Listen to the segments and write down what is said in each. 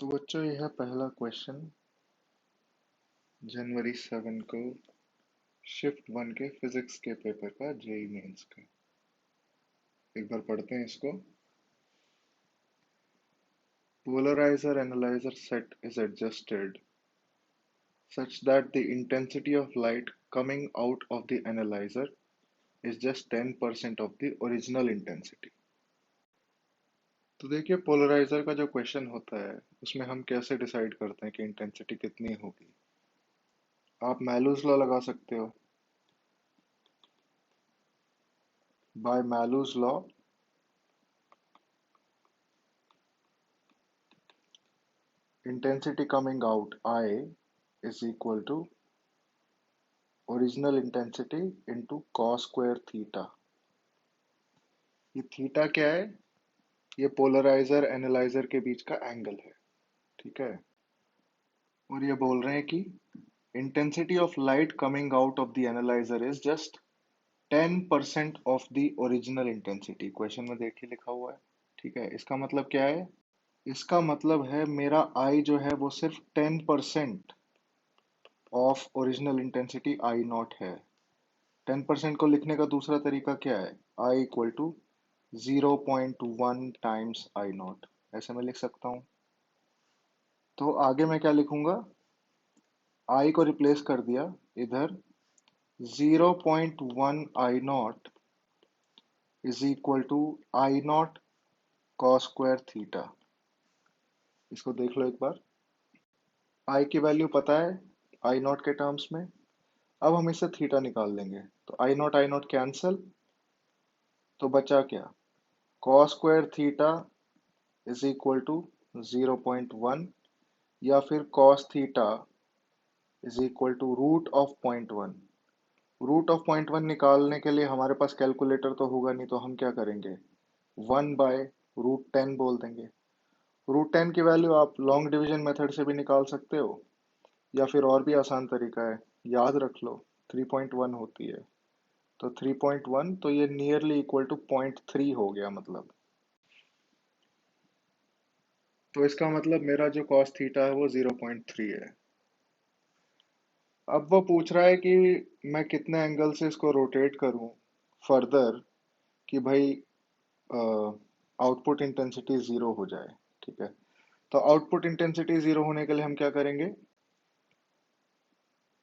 तो बच्चों यह है पहला क्वेश्चन जनवरी 7 को शिफ्ट 1 के फिजिक्स के पेपर का जेई मेंस का। एक बार पढ़ते हैं इसको। Polarizer analyzer set is adjusted such that the intensity of light coming out of the analyzer is just 10% of the original intensity। तो देखिए पोलराइजर का जो क्वेश्चन होता है उसमें हम कैसे डिसाइड करते हैं कि इंटेंसिटी कितनी होगी। आप मैलूज लॉ लगा सकते हो। By Malus law intensity coming out I is equal to original intensity into cos square theta। ये थीटा क्या है? ये पोलराइजर एनालाइजर के बीच का एंगल है। ठीक है। और ये बोल रहे हैं कि intensity of light coming out of the analyser is just 10% of the original intensity. Question में देखिए लिखा हुआ है। ठीक है, इसका मतलब क्या है? इसका मतलब है मेरा आई जो है वो सिर्फ 10% of original intensity I naught है। 10% को लिखने का दूसरा तरीका क्या है? I equal to 0.1 times I naught, ऐसे मैं लिख सकता हूँ। तो आगे मैं क्या लिखूंगा? आई को रिप्लेस कर दिया इधर। 0.1 I naught is equal to I naught cos square theta. इसको देख लो एक बार। आई की वैल्यू पता है आई नॉट के टर्म्स में। अब हम इससे थीटा निकाल लेंगे तो आई नॉट कैंसल। तो बचा क्या? Cos square theta is equal to 0.1 या फिर cos theta is equal to root of 0.1। Root of 0.1 निकालने के लिए हमारे पास कैलकुलेटर तो होगा नहीं, तो हम क्या करेंगे? 1/√10 बोल देंगे। √10 की वैल्यू आप लॉन्ग डिवीजन मेथड से भी निकाल सकते हो, या फिर और भी आसान तरीका है, याद रख लो 3.1 होती है। तो 3.1 तो ये नियरली इक्वल टू 0.3 हो गया मतलब। तो इसका मतलब मेरा जो cos थीटा है वो 0.3 है। अब वो पूछ रहा है कि मैं कितने एंगल से इसको रोटेट करूं फर्दर कि भाई आउटपुट इंटेंसिटी जीरो हो जाए। ठीक है, तो आउटपुट इंटेंसिटी जीरो होने के लिए हम क्या करेंगे?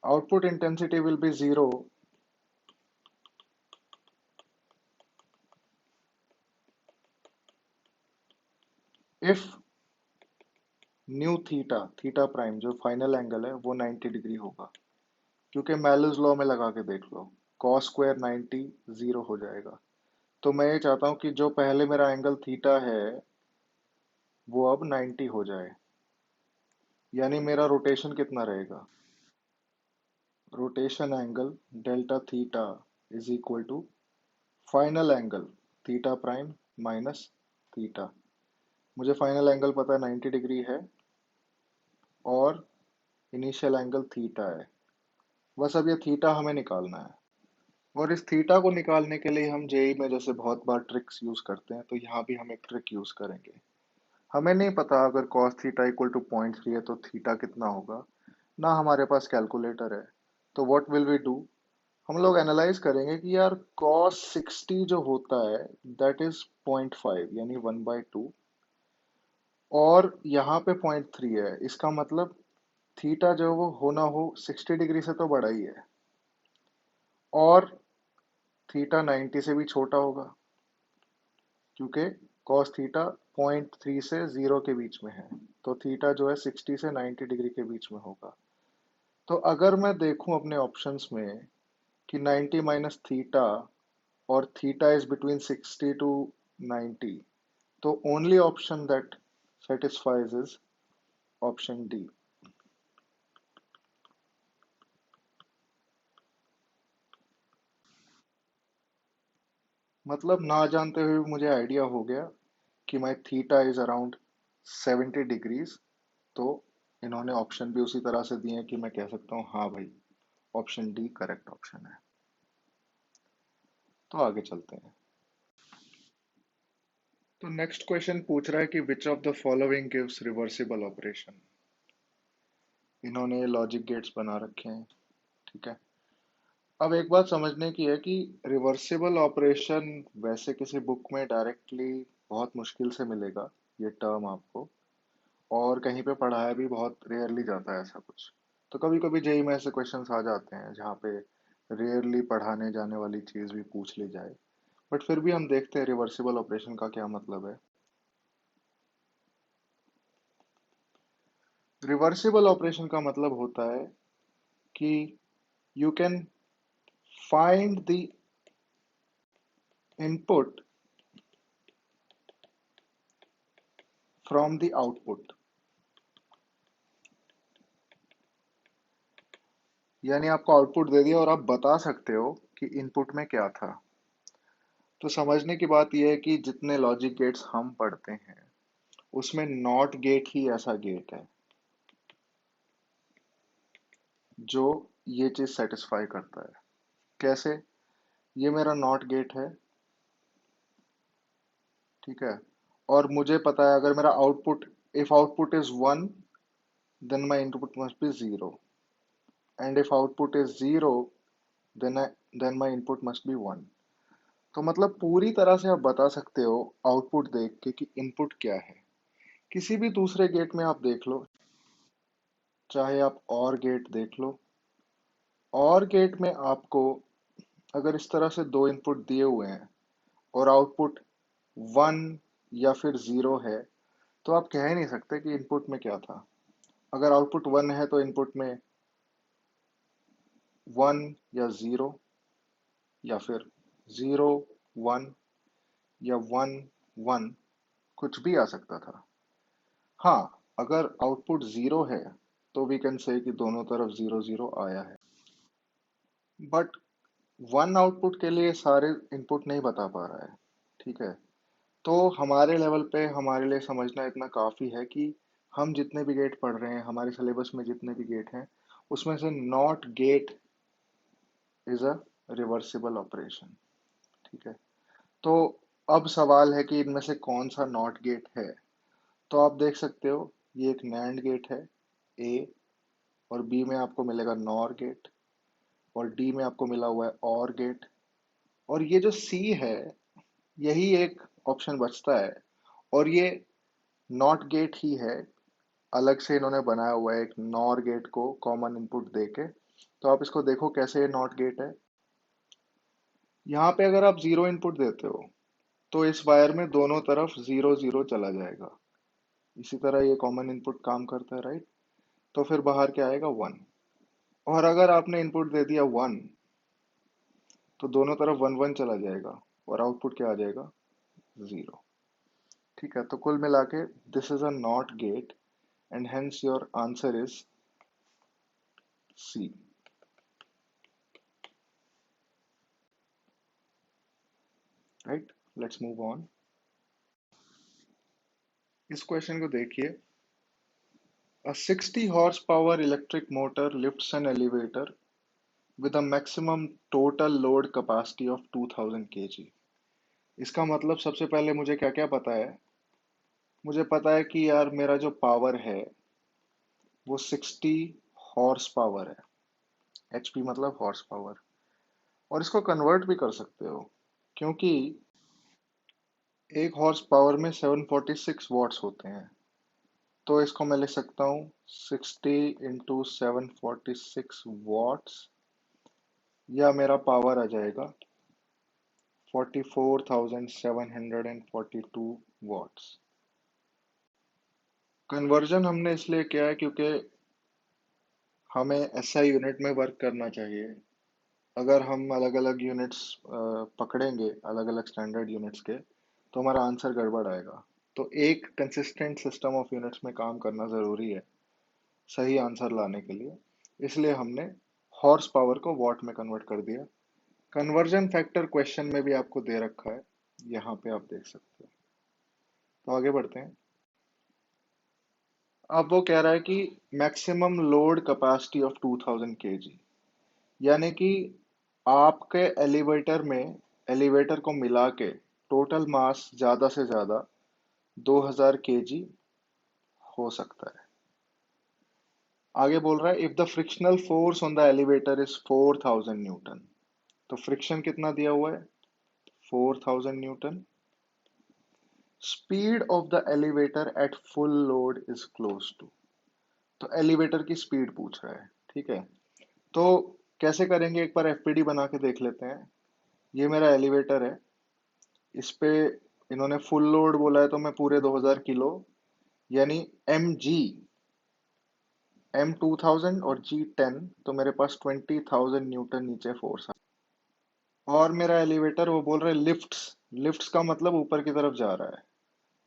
Output intensity will be zero if new theta theta prime जो फाइनल एंगल है वो 90 डिग्री होगा। क्योंकि मैलूज लॉ में लगा के देख लो, कॉस स्क्वायर 90 जीरो हो जाएगा। तो मैं ये चाहता हूँ कि जो पहले मेरा एंगल थीटा है वो अब 90 हो जाए। यानी मेरा रोटेशन कितना रहेगा? Rotation angle delta theta is equal to final angle theta prime minus theta. मुझे फाइनल एंगल पता है 90 डिग्री है और इनिशियल एंगल थीटा है। बस अब ये थीटा हमें निकालना है। और इस थीटा को निकालने के लिए हम जेई में जैसे बहुत बार ट्रिक्स यूज करते हैं, तो यहाँ भी हम एक ट्रिक यूज करेंगे। हमें नहीं पता अगर cos थीटा इक्वल टू 0.3 है तो थीटा कितना होगा, ना हमारे पास कैलकुलेटर है। तो व्हाट विल वी डू? हम लोग एनालाइज करेंगे कि यार cos 60 जो होता है दैट इज 0.5 यानी 1/2, और यहाँ पे 0.3 है। इसका मतलब थीटा जो वो होना हो 60 डिग्री से तो बड़ा ही है, और थीटा 90 से भी छोटा होगा, क्योंकि cos थीटा 0.3 से 0 के बीच में है। तो थीटा जो है 60 से 90 डिग्री के बीच में होगा। तो अगर मैं देखूं अपने ऑप्शंस में कि 90 माइनस थीटा और थीटा इज बिटवीन 60 टू 90, तो only option that satisfies is option D. मतलब ना जानते हुए मुझे आइडिया हो गया कि माई थीटा इज अराउंड 70 डिग्रीज। तो इन्होंने ऑप्शन भी उसी तरह से दिए हैं कि मैं कह सकता हूँ हाँ भाई ऑप्शन डी करेक्ट ऑप्शन है। तो आगे चलते हैं। तो नेक्स्ट क्वेश्चन पूछ रहा है कि which of the following gives reversible operation. इन्होंने लॉजिक गेट्स बना रखे हैं, ठीक है। अब एक बात समझने की है कि रिवर्सिबल ऑपरेशन वैसे किसी बुक में डायरेक्टली बहुत मुश्किल से मिलेगा ये टर्म आपको, और कहीं पे पढ़ाया भी बहुत रेयरली जाता है ऐसा कुछ। तो कभी कभी जेई में ऐसे क्वेश्चंस आ जाते हैं जहाँ पे रेयरली पढ़ाने जाने वाली चीज भी पूछ ली जाए, बट फिर भी हम देखते हैं रिवर्सिबल ऑपरेशन का क्या मतलब है। रिवर्सिबल ऑपरेशन का मतलब होता है कि you can find the input from the output. यानी आपको आउटपुट दे दिया और आप बता सकते हो कि इनपुट में क्या था। तो समझने की बात यह है कि जितने लॉजिक गेट्स हम पढ़ते हैं उसमें नॉट गेट ही ऐसा गेट है जो ये चीज सेटिस्फाई करता है। कैसे? ये मेरा नॉट गेट है, ठीक है, और मुझे पता है अगर मेरा output, if output is 1 then my input must be 0, and if output is 0 then my input must be 1। तो मतलब पूरी तरह से आप बता सकते हो आउटपुट देख के कि इनपुट क्या है। किसी भी दूसरे गेट में आप देख लो, चाहे आप और गेट देख लो, और गेट में आपको अगर इस तरह से दो इनपुट दिए हुए हैं और आउटपुट 1 या फिर 0 है, तो आप कह ही नहीं सकते कि इनपुट में क्या था। अगर आउटपुट 1 है तो इनपुट में 1 या 0, या फिर 0 1 या 1 1, कुछ भी आ सकता था। हाँ, अगर आउटपुट 0 है तो वी कैन से कि दोनों तरफ 0 0 आया है, बट वन आउटपुट के लिए सारे इनपुट नहीं बता पा रहा है, ठीक है। तो हमारे लेवल पे हमारे लिए समझना इतना काफ़ी है कि हम जितने भी गेट पढ़ रहे हैं, हमारे सिलेबस में जितने भी गेट हैं, उसमें से not gate is a reversible operation, ठीक है। तो अब सवाल है कि इनमें से कौन सा नॉट गेट है। तो आप देख सकते हो ये एक नैंड गेट है ए, और बी में आपको मिलेगा नॉर गेट, और डी में आपको मिला हुआ है और गेट, और ये जो सी है यही एक ऑप्शन बचता है, और ये नॉट गेट ही है। अलग से इन्होंने बनाया हुआ है एक नॉर गेट को कॉमन इनपुट देके। तो आप इसको देखो कैसे ये नॉट गेट है। यहाँ पे अगर आप जीरो इनपुट देते हो तो इस वायर में दोनों तरफ 0 0 चला जाएगा। इसी तरह ये कॉमन इनपुट काम करता है, राइट। तो फिर बाहर क्या आएगा? 1। और अगर आपने इनपुट दे दिया 1 तो दोनों तरफ 1 1 चला जाएगा और आउटपुट क्या आ जाएगा? 0। ठीक है, तो कुल मिला के this is a not gate, and hence your answer is C. Right, let's move on. इस क्वेश्चन को देखिए। A 60 horsepower electric motor lifts an elevator with a maximum total load capacity of 2000 kg। इसका मतलब सबसे पहले मुझे क्या क्या पता है? मुझे पता है कि यार मेरा जो पावर है वो 60 हॉर्स पावर है। एचपी मतलब हॉर्स पावर, और इसको कन्वर्ट भी कर सकते हो, क्योंकि एक हॉर्स पावर में 746 वॉट्स होते हैं। तो इसको मैं लिख सकता हूँ 60 इंटू 746 वॉट्स, या मेरा पावर आ जाएगा 44,742 वॉट्स। कन्वर्जन हमने इसलिए किया है क्योंकि हमें एसआई यूनिट में वर्क करना चाहिए। अगर हम अलग अलग यूनिट्स पकड़ेंगे, अलग अलग स्टैंडर्ड यूनिट्स के, तो हमारा आंसर गड़बड़ आएगा। तो एक कंसिस्टेंट सिस्टम ऑफ यूनिट्स में काम करना ज़रूरी है सही आंसर लाने के लिए। इसलिए हमने हॉर्स पावर को वॉट में कन्वर्ट कर दिया। कन्वर्जन फैक्टर क्वेश्चन में भी आपको दे रखा है, यहाँ पे आप देख सकते हो। तो आगे बढ़ते हैं। अब वो कह रहा है कि maximum load capacity of 2000 kg, यानी कि आपके एलिवेटर में, एलिवेटर को मिला के टोटल मास ज्यादा से ज्यादा 2000 केजी हो सकता है। आगे बोल रहा है if the frictional force on the elevator is 4000 newton. तो फ्रिक्शन कितना दिया हुआ है? 4000 newton. Speed of the elevator at full load is close to. तो एलिवेटर की स्पीड पूछ रहा है, ठीक है। तो कैसे करेंगे, एक बार एफपीडी बना के देख लेते हैं। ये मेरा एलिवेटर है, इस पे इन्होंने फुल लोड बोला है तो मैं पूरे 2000 किलो, यानी एम जी, M 2000 और G 10, तो मेरे पास 20,000 न्यूटन नीचे फोर्स है। और मेरा एलिवेटर वो बोल रहे लिफ्ट्स, लिफ्ट्स का मतलब ऊपर की तरफ जा रहा है,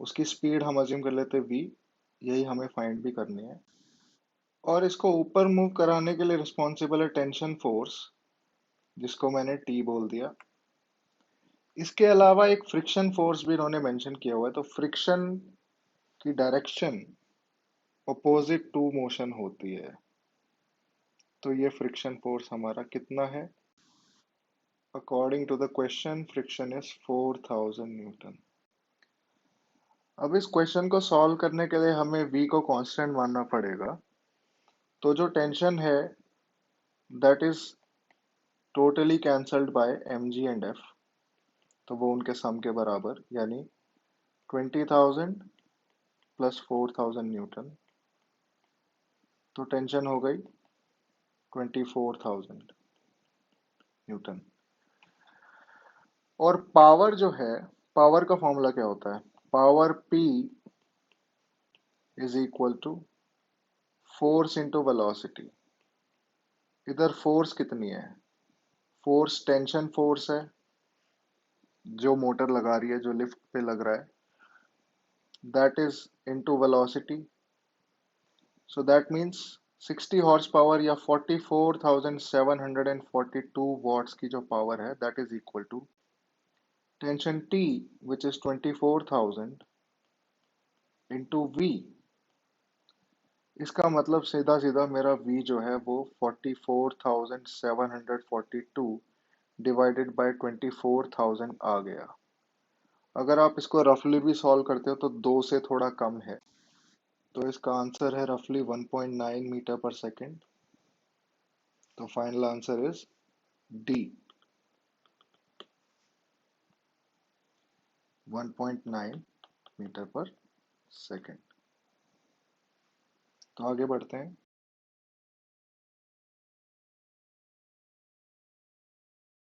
उसकी स्पीड हम अज्यूम कर लेते हैं v, यही हमें फाइंड भी करनी है। और इसको ऊपर मूव कराने के लिए रिस्पॉन्सिबल है टेंशन फोर्स, जिसको मैंने T बोल दिया। इसके अलावा एक फ्रिक्शन फोर्स भी इन्होंने मेंशन किया हुआ है, तो फ्रिक्शन की डायरेक्शन अपोजिट टू मोशन होती है। तो ये फ्रिक्शन फोर्स हमारा कितना है? According to the question friction is 4000 newton. अब इस क्वेश्चन को सॉल्व करने के लिए हमें v को कांस्टेंट मानना पड़ेगा। तो जो टेंशन है that is totally cancelled by mg and f, तो वो उनके सम के बराबर, यानी 20,000 प्लस 4000 न्यूटन, तो टेंशन हो गई 24,000 न्यूटन। और पावर जो है, पावर का फॉर्मूला क्या होता है? Power P is equal to force into velocity. इधर फोर्स कितनी है? फोर्स टेंशन फोर्स है जो मोटर लगा रही है, जो लिफ्ट पे लग रहा है, that is into velocity. So that means 60 horse power या 44,742 वॉट्स की जो पावर है, that is equal to tension T which is 24,000 into V। इसका मतलब सीधा सीधा मेरा V जो है वो 44,742 डिवाइडेड बाय 24,000 आ गया। अगर आप इसको रफली भी सॉल्व करते हो तो 2 से थोड़ा कम है, तो इसका आंसर है रफली 1.9 मीटर पर सेकेंड। तो final answer is D, 1.9 metre per second. तो आगे बढ़ते हैं।